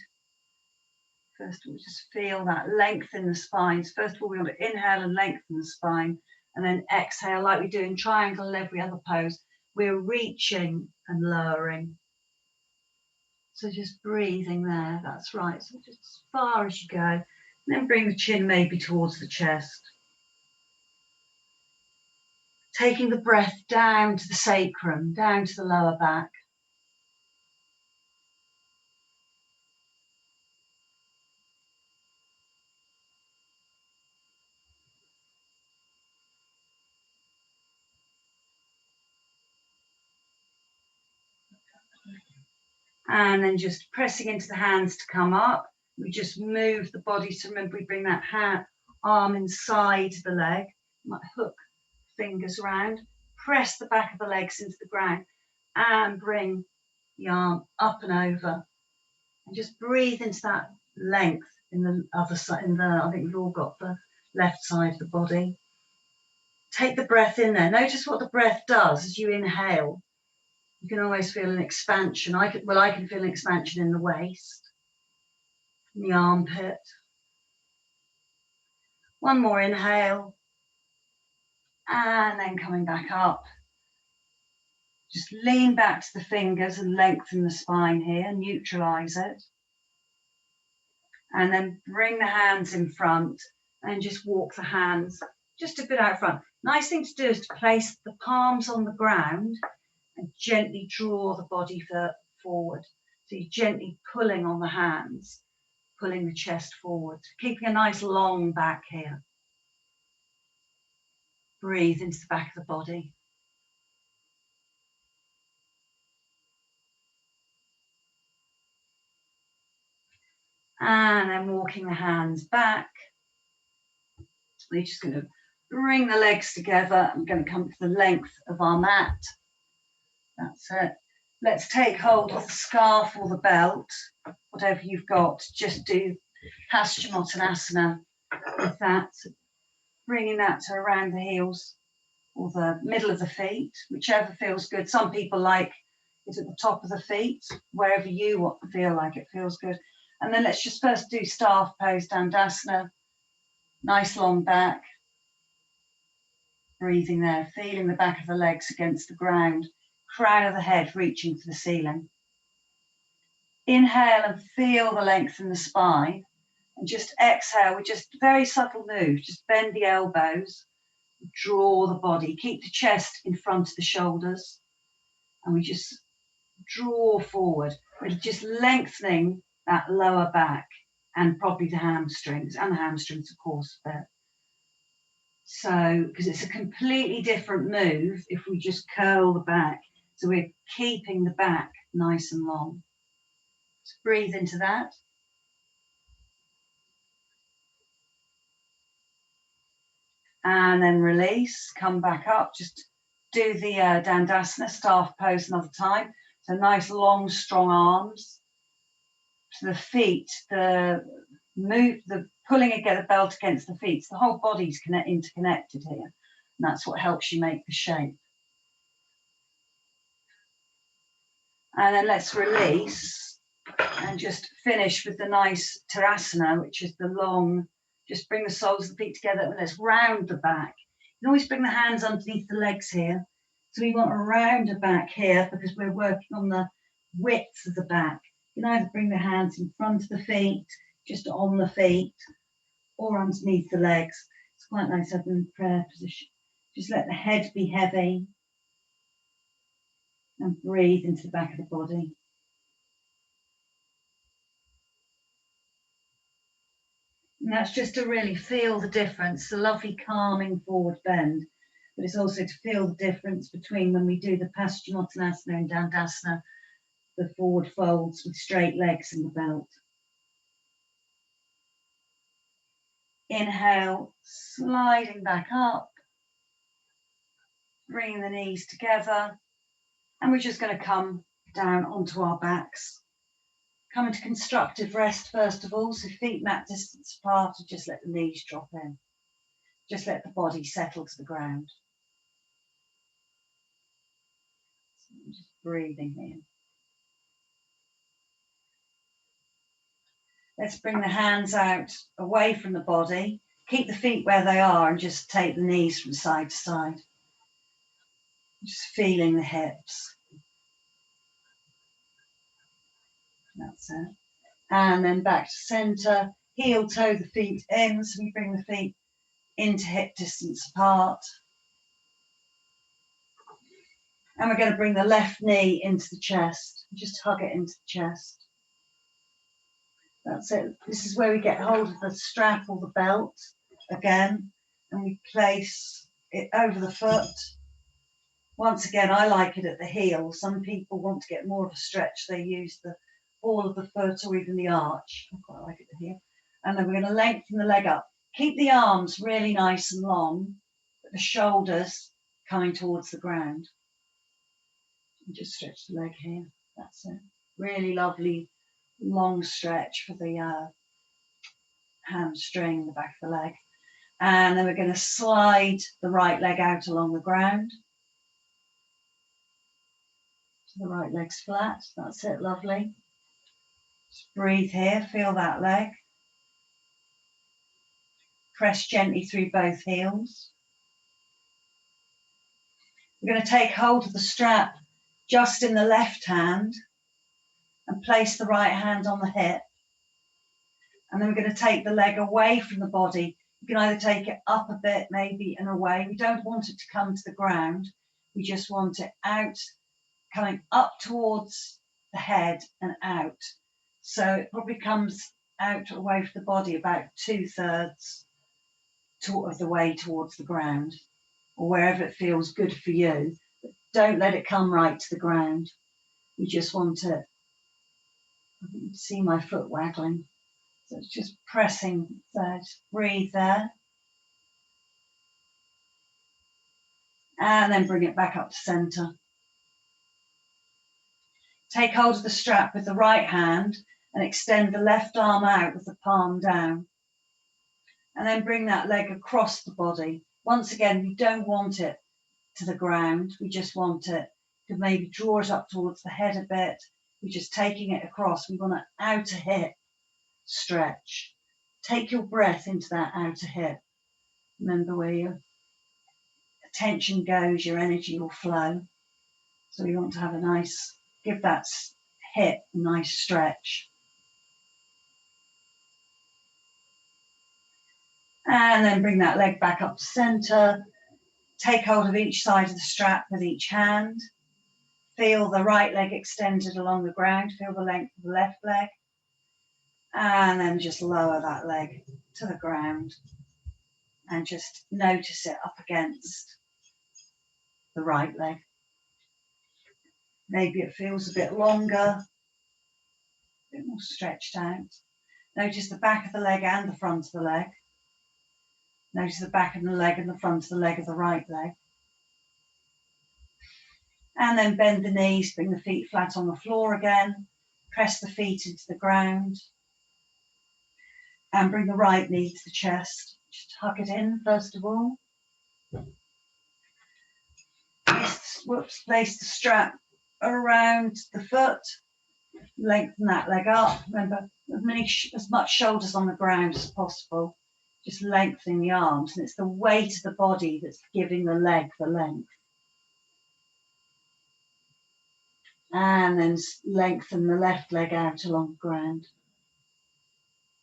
First of all, just feel that length in the spine. So first of all, we want to inhale and lengthen the spine, and then exhale like we do in triangle and every other pose. We're reaching and lowering. So just breathing there, that's right. So just as far as you go. And then bring the chin maybe towards the chest. Taking the breath down to the sacrum, down to the lower back. And then just pressing into the hands to come up. We just move the body. So remember, we bring that arm inside the leg. You might hook fingers around. Press the back of the legs into the ground and bring the arm up and over. And just breathe into that length in the other side. I think we've all got the left side of the body. Take the breath in there. Notice what the breath does as you inhale. You can always feel an expansion. I can feel an expansion in the waist, in the armpit. One more inhale. And then coming back up. Just lean back to the fingers and lengthen the spine here, neutralize it. And then bring the hands in front and just walk the hands just a bit out front. Nice thing to do is to place the palms on the ground and gently draw the body forward. So you're gently pulling on the hands, pulling the chest forward, keeping a nice long back here. Breathe into the back of the body. And then walking the hands back. We're just going to bring the legs together. I'm going to come to the length of our mat. That's it. Let's take hold of the scarf or the belt, whatever you've got. Just do Paschimottanasana with that. Bringing that to around the heels or the middle of the feet, whichever feels good. Some people like it at the top of the feet, wherever you feel like it feels good. And then let's just first do staff pose, Dandasana. Nice long back. Breathing there, feeling the back of the legs against the ground. Crown of the head reaching to the ceiling. Inhale and feel the length in the spine. And just exhale with just very subtle move. Just bend the elbows. Draw the body. Keep the chest in front of the shoulders. And we just draw forward. We're just lengthening that lower back and probably the hamstrings. And the hamstrings, of course, there. So, because it's a completely different move if we just curl the back. So we're keeping the back nice and long. Just breathe into that. And then release, come back up. Just do the Dandasana, staff pose another time. So nice, long, strong arms. To the feet, the pulling again the belt against the feet. So the whole body's interconnected here. And that's what helps you make the shape. And then let's release and just finish with the nice Tadasana, which is the long, just bring the soles of the feet together and let's round the back. can always bring the hands underneath the legs here. So we want a rounder back here because we're working on the width of the back. You can either bring the hands in front of the feet, just on the feet, or underneath the legs. It's quite nice having in prayer position. Just let the head be heavy and breathe into the back of the body. And that's just to really feel the difference, the lovely calming forward bend, but it's also to feel the difference between when we do the Paschimottanasana and Dandasana, the forward folds with straight legs and the belt. Inhale, sliding back up, bringing the knees together, and we're just going to come down onto our backs. Come into constructive rest first of all, so feet mat distance apart, and just let the knees drop in. Just let the body settle to the ground. So I'm just breathing here. Let's bring the hands out away from the body. Keep the feet where they are and just take the knees from side to side. Just feeling the hips. That's it. And then back to center. Heel toe the feet in, so we bring the feet into hip distance apart. And we're going to bring the left knee into the chest. Just hug it into the chest. That's it. This is where we get hold of the strap or the belt again, and we place it over the foot. Once again, I like it at the heel. Some people want to get more of a stretch. They use the ball of the foot or even the arch. I quite like it at the heel. And then we're going to lengthen the leg up. Keep the arms really nice and long, but the shoulders coming towards the ground. And just stretch the leg here. That's it. Really lovely long stretch for the hamstring, the back of the leg. And then we're going to slide the right leg out along the ground. So the right leg's flat. That's it, lovely. Just breathe here, feel that leg. Press gently through both heels. We're going to take hold of the strap just in the left hand and place the right hand on the hip. And then we're going to take the leg away from the body. You can either take it up a bit, maybe, and away. We don't want it to come to the ground. We just want it out, coming up towards the head and out. So it probably comes out away from the body about 2/3 of the way towards the ground, or wherever it feels good for you. But don't let it come right to the ground. You just want it. I think you can see my foot waggling. So it's just pressing there. Just breathe there. And then bring it back up to center. Take hold of the strap with the right hand and extend the left arm out with the palm down. And then bring that leg across the body. Once again, we don't want it to the ground. We just want it to maybe draw it up towards the head a bit. We're just taking it across. We want an outer hip stretch. Take your breath into that outer hip. Remember, where your attention goes, your energy will flow. So we want to have a nice, give that hip a nice stretch. And then bring that leg back up to center. Take hold of each side of the strap with each hand. Feel the right leg extended along the ground. Feel the length of the left leg. And then just lower that leg to the ground. And just notice it up against the right leg. Maybe it feels a bit longer, a bit more stretched out. Notice the back of the leg and the front of the leg. Notice the back of the leg and the front of the leg of the right leg. And then bend the knees, bring the feet flat on the floor again. Press the feet into the ground. And bring the right knee to the chest. Just hug it in first of all. Place the strap around the foot. Lengthen that leg up. Remember, as much shoulders on the ground as possible. just lengthening the arms, and it's the weight of the body that's giving the leg the length. And then lengthen the left leg out along the ground.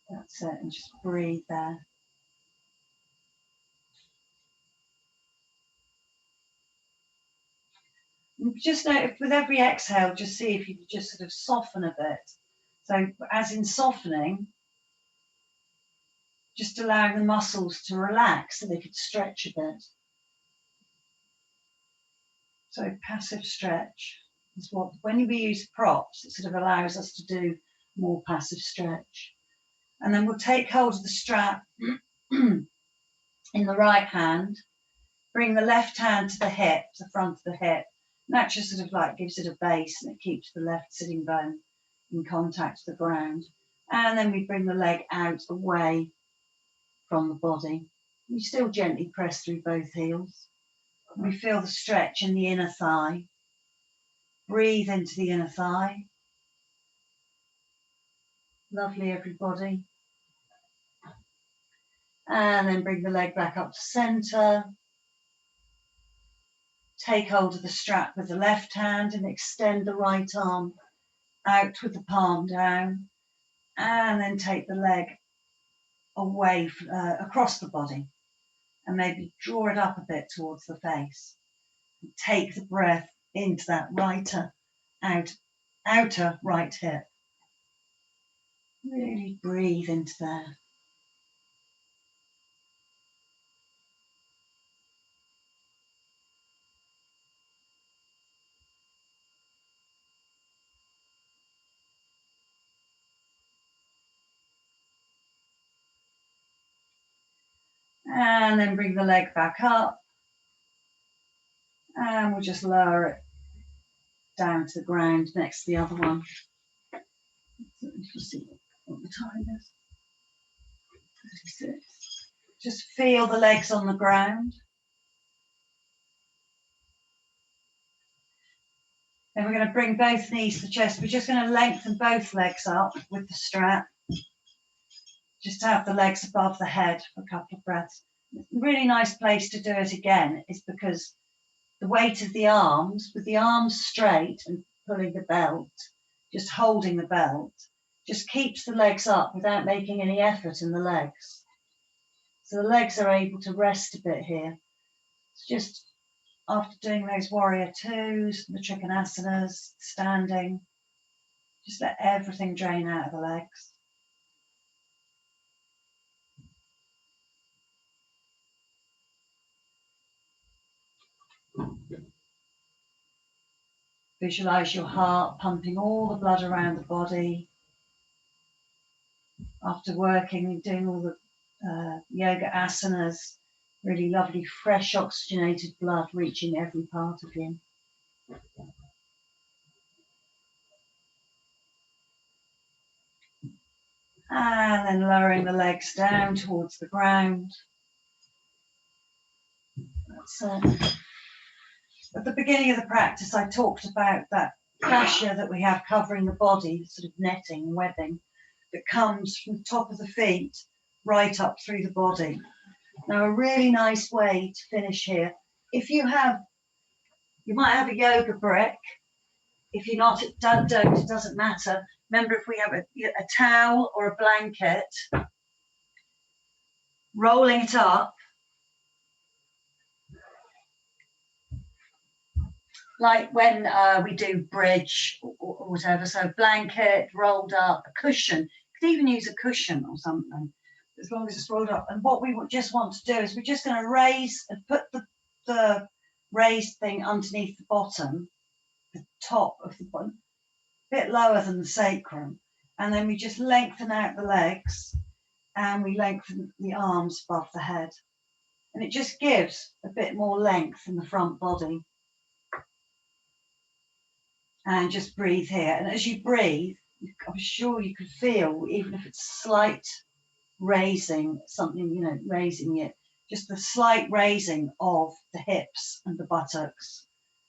That's it, and just breathe there. And just note, with every exhale, just see if you could just sort of soften a bit. So as in softening, just allowing the muscles to relax so they could stretch a bit. So passive stretch is what, when we use props, it sort of allows us to do more passive stretch. And then we'll take hold of the strap in the right hand, bring the left hand to the hip, the front of the hip, and that just sort of like gives it a base, and it keeps the left sitting bone in contact with the ground. And then we bring the leg out away from the body. We still gently press through both heels. We feel the stretch in the inner thigh. Breathe into the inner thigh. Lovely, everybody. And then bring the leg back up to center. Take hold of the strap with the left hand and extend the right arm out with the palm down. And then take the leg away, across the body, and maybe draw it up a bit towards the face. And take the breath into that outer right hip. Really breathe into there. And then bring the leg back up. And we'll just lower it down to the ground next to the other one. So if you see what the time is. 36. Just feel the legs on the ground. Then we're going to bring both knees to the chest. We're just going to lengthen both legs up with the strap. Just to have the legs above the head for a couple of breaths. A really nice place to do it again is because the weight of the arms, with the arms straight and pulling the belt, just holding the belt, just keeps the legs up without making any effort in the legs. So the legs are able to rest a bit here. It's just after doing those warrior twos, the trikonasanas, standing, just let everything drain out of the legs. Visualize your heart pumping all the blood around the body. After working and doing all the yoga asanas, really lovely, fresh, oxygenated blood reaching every part of you. And then lowering the legs down towards the ground. That's it. At the beginning of the practice, I talked about that fascia that we have covering the body, sort of netting, webbing, that comes from the top of the feet right up through the body. Now, a really nice way to finish here, if you might have a yoga brick. If you're not, don't, it doesn't matter. Remember, if we have a towel or a blanket, rolling it up, like when we do bridge or whatever, so blanket, rolled up, a cushion. You could even use a cushion or something, as long as it's rolled up. And what we just want to do is we're just going to raise and put the raised thing underneath the bottom, the top of the bottom, a bit lower than the sacrum. And then we just lengthen out the legs and we lengthen the arms above the head. And it just gives a bit more length in the front body. And just breathe here. And as you breathe, I'm sure you could feel, even if it's slight raising, something, raising it, just the slight raising of the hips and the buttocks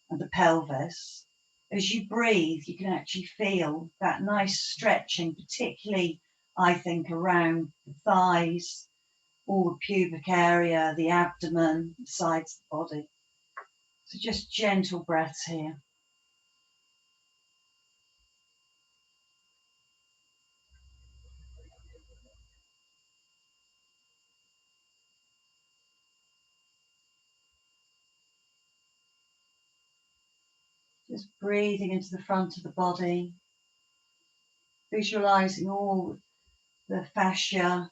and the pelvis. As you breathe, you can actually feel that nice stretching, particularly, I think, around the thighs, all the pubic area, the abdomen, the sides of the body. So just gentle breaths here. Just breathing into the front of the body, visualizing all the fascia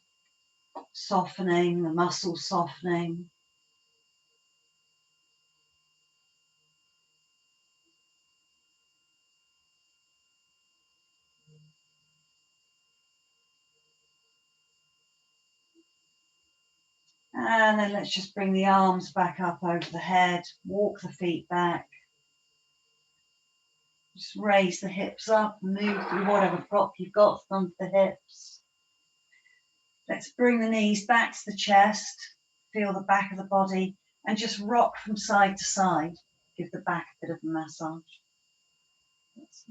softening, the muscles softening. And then let's just bring the arms back up over the head, walk the feet back. Just raise the hips up, move through whatever prop you've got under the hips. Let's bring the knees back to the chest, feel the back of the body, and just rock from side to side. Give the back a bit of a massage. That's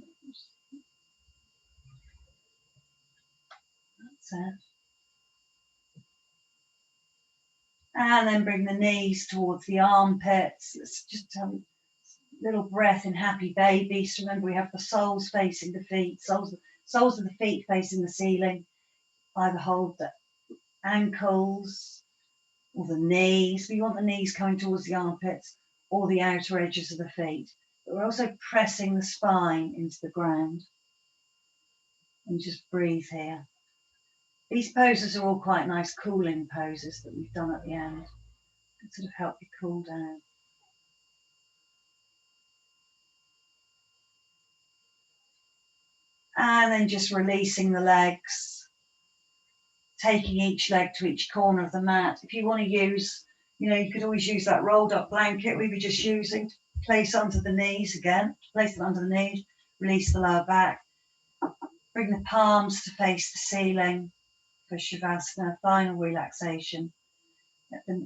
it. And then bring the knees towards the armpits. Let's just have a little breath in happy baby. So remember, we have the soles facing the feet, soles of the feet facing the ceiling. Either hold the ankles or the knees. We want the knees coming towards the armpits or the outer edges of the feet. But we're also pressing the spine into the ground. And just breathe here. These poses are all quite nice cooling poses that we've done at the end. To sort of help you cool down. And then just releasing the legs, taking each leg to each corner of the mat. If you want to use, you could always use that rolled up blanket we were just using to place under the knees again. Place them under the knees, release the lower back. Bring the palms to face the ceiling for Shavasana, final relaxation.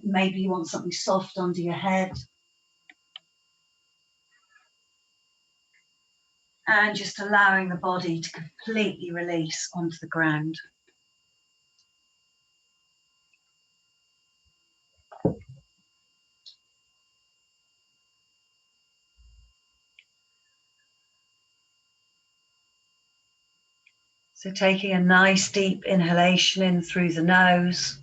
Maybe you want something soft under your head. And just allowing the body to completely release onto the ground. So taking a nice deep inhalation in through the nose,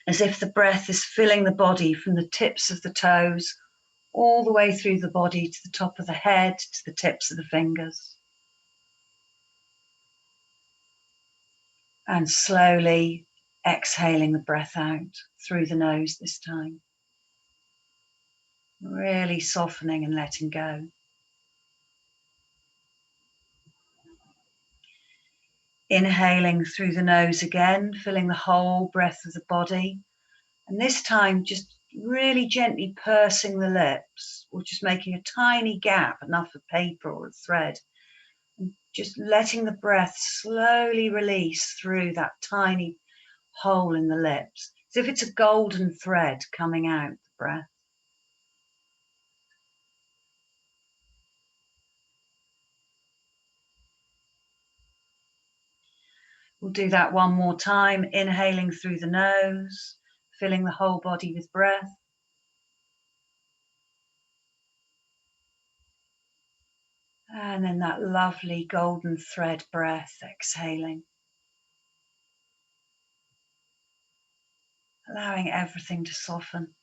as if the breath is filling the body from the tips of the toes all the way through the body to the top of the head, to the tips of the fingers. And slowly exhaling the breath out through the nose this time. Really softening and letting go. Inhaling through the nose again, filling the whole breath of the body. And this time, just really gently pursing the lips, or just making a tiny gap, enough for paper or a thread. And just letting the breath slowly release through that tiny hole in the lips, as if it's a golden thread coming out the breath. We'll do that one more time, inhaling through the nose, filling the whole body with breath. And then that lovely golden thread breath, exhaling. Allowing everything to soften.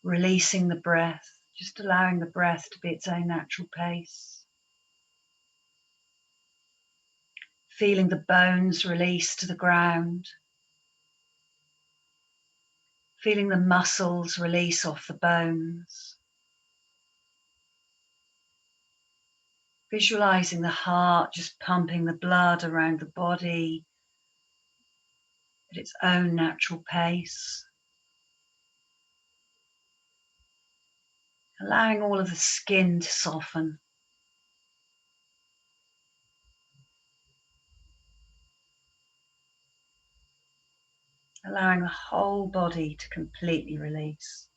Releasing the breath, just allowing the breath to be its own natural pace. Feeling the bones release to the ground. Feeling the muscles release off the bones. Visualizing the heart just pumping the blood around the body at its own natural pace. Allowing all of the skin to soften. Allowing the whole body to completely release.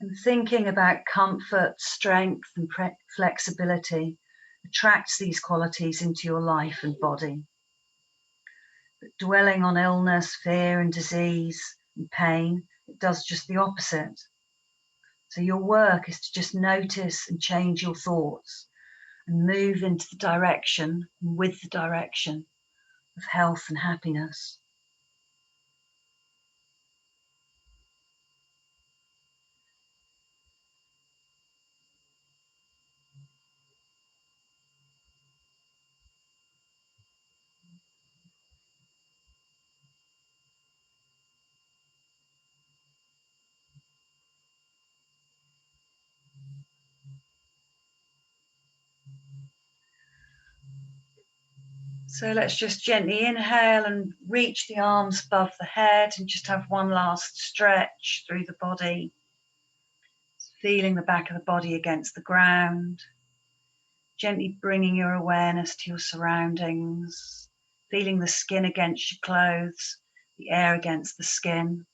And thinking about comfort, strength, and flexibility attracts these qualities into your life and body. But dwelling on illness, fear, and disease and pain, it does just the opposite. So your work is to just notice and change your thoughts and move into the direction and with the direction of health and happiness. So let's just gently inhale and reach the arms above the head and just have one last stretch through the body. Feeling the back of the body against the ground. Gently bringing your awareness to your surroundings. Feeling the skin against your clothes, the air against the skin.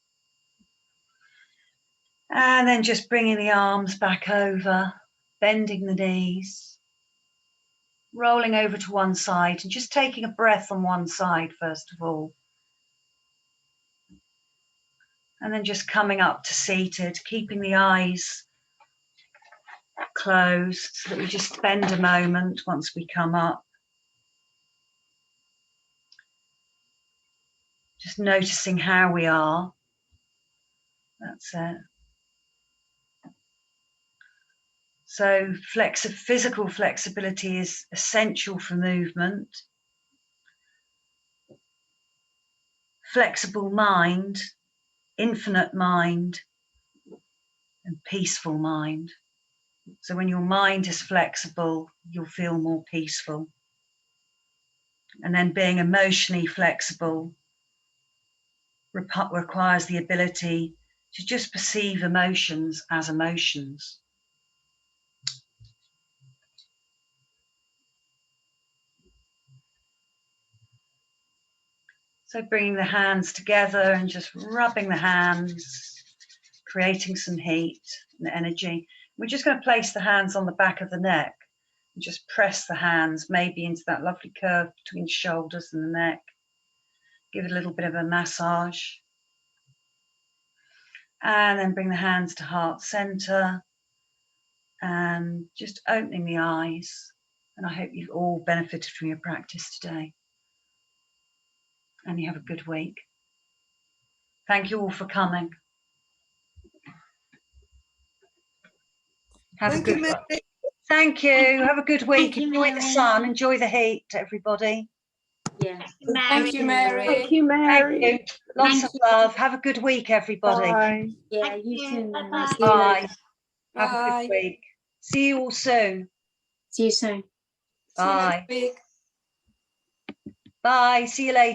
And then just bringing the arms back over, bending the knees. Rolling over to one side and just taking a breath on one side first of all. And then just coming up to seated, keeping the eyes closed so that we just spend a moment once we come up. Just noticing how we are. That's it. So physical flexibility is essential for movement. Flexible mind, infinite mind, and peaceful mind. So when your mind is flexible, you'll feel more peaceful. And then being emotionally flexible requires the ability to just perceive emotions as emotions. So bringing the hands together and just rubbing the hands, creating some heat and energy. We're just going to place the hands on the back of the neck and just press the hands maybe into that lovely curve between the shoulders and the neck. Give it a little bit of a massage. And then bring the hands to heart center and just opening the eyes. And I hope you've all benefited from your practice today. And you have a good week. Thank you all for coming. Have a good week. Thank you. Have a good week. Enjoy the sun. Enjoy the heat, everybody. Yeah. Thank you, Mary. Thank you, Mary. Thank you. Lots of love. Have a good week, everybody. Bye. Yeah, you too. Mary. See you Bye. later. Have a Bye. good week. See you all soon. See you soon. See you Bye. next week. Bye. See you later.